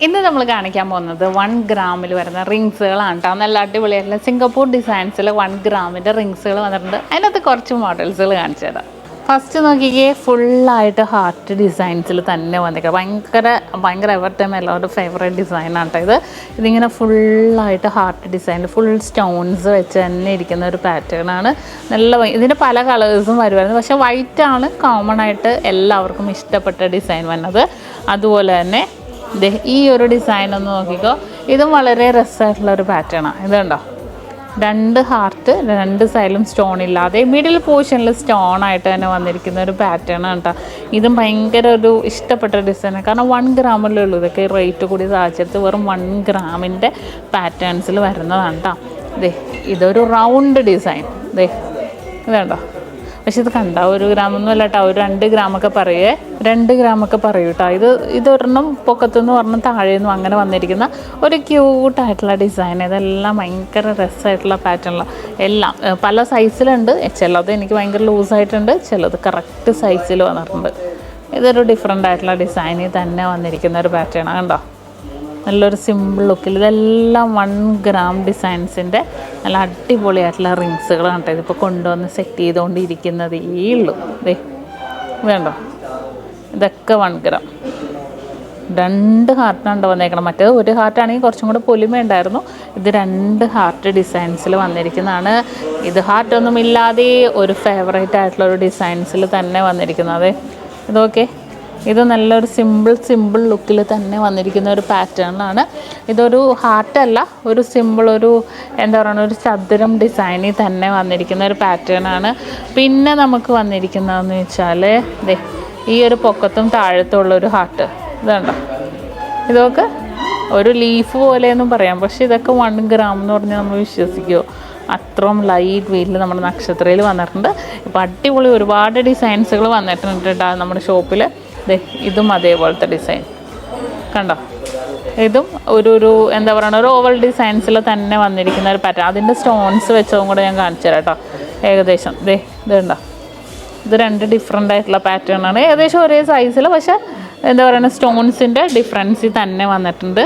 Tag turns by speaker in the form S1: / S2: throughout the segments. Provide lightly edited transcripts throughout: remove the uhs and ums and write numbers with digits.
S1: ഇന്ന് നമ്മൾ കാണിക്കാൻ പോകുന്നത് 1 ഗ്രാമിൽ വരുന്ന റിങ്സുകളാണ് കേട്ടോ. നല്ല അടിപൊളിയായിട്ടുള്ള സിംഗപ്പൂർ ഡിസൈൻസിൽ 1 ഗ്രാമിൻ്റെ റിങ്സുകൾ വന്നിട്ടുണ്ട്. അതിനകത്ത് കുറച്ച് മോഡൽസുകൾ കാണിച്ചു തരാം. ഫസ്റ്റ് നോക്കിക്കേ, ഫുള്ളായിട്ട് ഹാർട്ട് ഡിസൈൻസിൽ തന്നെ വന്നിരിക്കുക. ഭയങ്കര എവർ ടൈം എല്ലാവരുടെ ഫേവറേറ്റ് ഡിസൈനാണ് കേട്ടോ ഇതിങ്ങനെ ഫുള്ളായിട്ട് ഹാർട്ട് ഡിസൈനിൽ ഫുൾ സ്റ്റോൺസ് വെച്ച് തന്നെ ഇരിക്കുന്ന ഒരു പാറ്റേണാണ്. നല്ല ഇതിന് പല കളേഴ്സും വരുമായിരുന്നു, പക്ഷേ വൈറ്റാണ് കോമൺ ആയിട്ട് എല്ലാവർക്കും ഇഷ്ടപ്പെട്ട ഡിസൈൻ വന്നത്. അതുപോലെ തന്നെ ഈ ഒരു ഡിസൈൻ ഒന്ന് നോക്കിക്കോ, ഇതും വളരെ രസമായിട്ടുള്ളൊരു പാറ്റേണാണ്. ഇതുണ്ടോ, 2 ഹാർട്ട് 2 സൈഡിലും സ്റ്റോൺ ഇല്ലാതെ മിഡിൽ പോർഷനിൽ സ്റ്റോണായിട്ട് തന്നെ വന്നിരിക്കുന്ന ഒരു പാറ്റേണാണ് കേട്ടോ. ഇതും ഭയങ്കര ഒരു ഇഷ്ടപ്പെട്ട ഡിസൈനാണ്, കാരണം 1 ഗ്രാമല്ലേ ഉള്ളൂ. ഇതൊക്കെ റേറ്റ് കൂടി സാധിച്ചെടുത്ത് വെറും 1 ഗ്രാമിൻ്റെ പാറ്റേൺസിൽ വരുന്നതാണ് കേട്ടോ. ഇതൊരു റൗണ്ട് ഡിസൈൻ ഇതുണ്ടോ, പക്ഷെ ഇത് കണ്ട 1 ഗ്രാമൊന്നും അല്ല കേട്ടോ, ഒരു 2 ഗ്രാമൊക്കെ 2 ഗ്രാമൊക്കെ പറയൂ കേട്ടോ. ഇതൊരെണ്ണം പൊക്കത്തുനിന്ന് ഒരെണ്ണം താഴേന്നും അങ്ങനെ വന്നിരിക്കുന്ന ഒരു ക്യൂട്ടായിട്ടുള്ള ഡിസൈൻ. ഇതെല്ലാം ഭയങ്കര രസമായിട്ടുള്ള പാറ്റേണിലാണ്. എല്ലാം പല സൈസിലുണ്ട്. ചിലത് എനിക്ക് ഭയങ്കര ലൂസായിട്ടുണ്ട്, ചിലത് കറക്റ്റ് സൈസിൽ വന്നിട്ടുണ്ട്. ഇതൊരു ഡിഫറെൻ്റ് ആയിട്ടുള്ള ഡിസൈനിൽ തന്നെ വന്നിരിക്കുന്ന ഒരു പാറ്റേണാണ് കണ്ടോ. നല്ലൊരു സിമ്പിൾ ലുക്കിൽ ഇതെല്ലാം 1 ഗ്രാം ഡിസൈൻസിൻ്റെ നല്ല അടിപൊളിയായിട്ടുള്ള റിങ്സുകളാണ് കേട്ടോ. ഇതിപ്പോൾ കൊണ്ടുവന്ന് സെറ്റ് ചെയ്തുകൊണ്ടിരിക്കുന്നതേ ഉള്ളൂ. വേണ്ടോ, ഇതൊക്കെ 1 ഗ്രാം 2 ഹാർട്ടാണ് വന്നേക്കണം. മറ്റേത് 1 ഹാർട്ടാണെങ്കിൽ കുറച്ചും കൂടെ പൊലിമയുണ്ടായിരുന്നു. ഇത് 2 ഹാർട്ട് ഡിസൈൻസിൽ വന്നിരിക്കുന്നതാണ്. ഇത് ഹാർട്ടൊന്നും ഇല്ലാതെ ഒരു ഫേവറേറ്റ് ആയിട്ടുള്ള ഒരു ഡിസൈൻസിൽ തന്നെ വന്നിരിക്കുന്നത്. ഇതൊക്കെ ഇത് നല്ലൊരു സിമ്പിൾ ലുക്കിൽ തന്നെ വന്നിരിക്കുന്ന ഒരു പാറ്റേണിലാണ്. ഇതൊരു ഹാർട്ടല്ല, ഒരു സിമ്പിൾ ഒരു എന്താ പറയുക, ഒരു ചതുരം ഡിസൈനിൽ തന്നെ വന്നിരിക്കുന്ന ഒരു പാറ്റേണാണ്. പിന്നെ നമുക്ക് വന്നിരിക്കുന്നതെന്ന് വെച്ചാൽ ഈ ഒരു പൊക്കത്തും താഴത്തുള്ളൊരു ഹാർട്ട് ഇതുണ്ടോ. ഇതൊക്കെ ഒരു ലീഫ് പോലെയൊന്നും പറയാം, പക്ഷേ ഇതൊക്കെ 1 ഗ്രാം എന്ന് പറഞ്ഞാൽ നമ്മൾ വിശ്വസിക്കുമോ? അത്രയും ലൈറ്റ് വെയിറ്റിൽ നമ്മുടെ നക്ഷത്രയിൽ വന്നിട്ടുണ്ട്. ഇപ്പോൾ അടിപൊളി ഒരുപാട് ഡിസൈൻസുകൾ വന്നിട്ടുണ്ട് കേട്ടോ നമ്മുടെ ഷോപ്പിൽ. ഇതും അതേപോലത്തെ ഡിസൈൻ കണ്ടോ. ഇതും ഒരു എന്താ പറയുക, ഒരു ഓവൽ ഡിസൈൻസിൽ തന്നെ വന്നിരിക്കുന്ന ഒരു പാറ്റേൺ. അതിൻ്റെ സ്റ്റോൺസ് വെച്ചതും കൂടെ ഞാൻ കാണിച്ചു തരാം കേട്ടോ. ഏകദേശം ഇതുണ്ടോ, ഇത് 2 ഡിഫറെൻ്റ് ആയിട്ടുള്ള പാറ്റേണാണ്. ഏകദേശം ഒരേ സൈസിൽ, പക്ഷേ എന്താ പറയുക, സ്റ്റോൺസിൻ്റെ ഡിഫറൻസിൽ തന്നെ വന്നിട്ടുണ്ട്.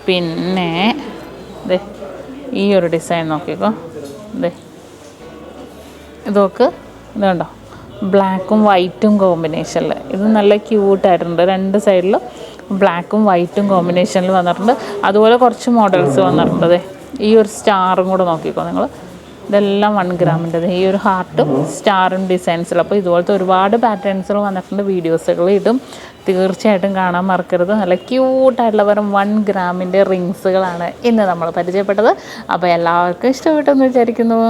S1: പിന്നെ ഈ ഒരു ഡിസൈൻ നോക്കിക്കോ. ഇതൊക്കെ ഇതുണ്ടോ, ബ്ലാക്കും വൈറ്റും കോമ്പിനേഷനിൽ. ഇത് നല്ല ക്യൂട്ടായിട്ടുണ്ട്. 2 സൈഡിലും ബ്ലാക്കും വൈറ്റും കോമ്പിനേഷനിൽ വന്നിട്ടുണ്ട്. അതുപോലെ കുറച്ച് മോഡൽസ് വന്നിട്ടുണ്ട്. ഈ ഒരു സ്റ്റാറും കൂടെ നോക്കിക്കോ നിങ്ങൾ. ഇതെല്ലാം 1 ഗ്രാമിൻ്റെ ഈ ഒരു ഹാർട്ടും സ്റ്റാറും ഡിസൈൻസിൽ. അപ്പോൾ ഇതുപോലത്തെ ഒരുപാട് പാറ്റേൺസുകൾ വന്നിട്ടുണ്ട്. വീഡിയോസുകൾ ഇടും, തീർച്ചയായിട്ടും കാണാൻ മറക്കരുത്. നല്ല ക്യൂട്ടായിട്ടുള്ള വെറും 1 ഗ്രാമിൻ്റെ റിങ്സുകളാണ് ഇന്ന് നമ്മൾ പരിചയപ്പെട്ടത്. അപ്പോൾ എല്ലാവർക്കും ഇഷ്ടപ്പെട്ടെന്ന് വിചാരിക്കുന്നു.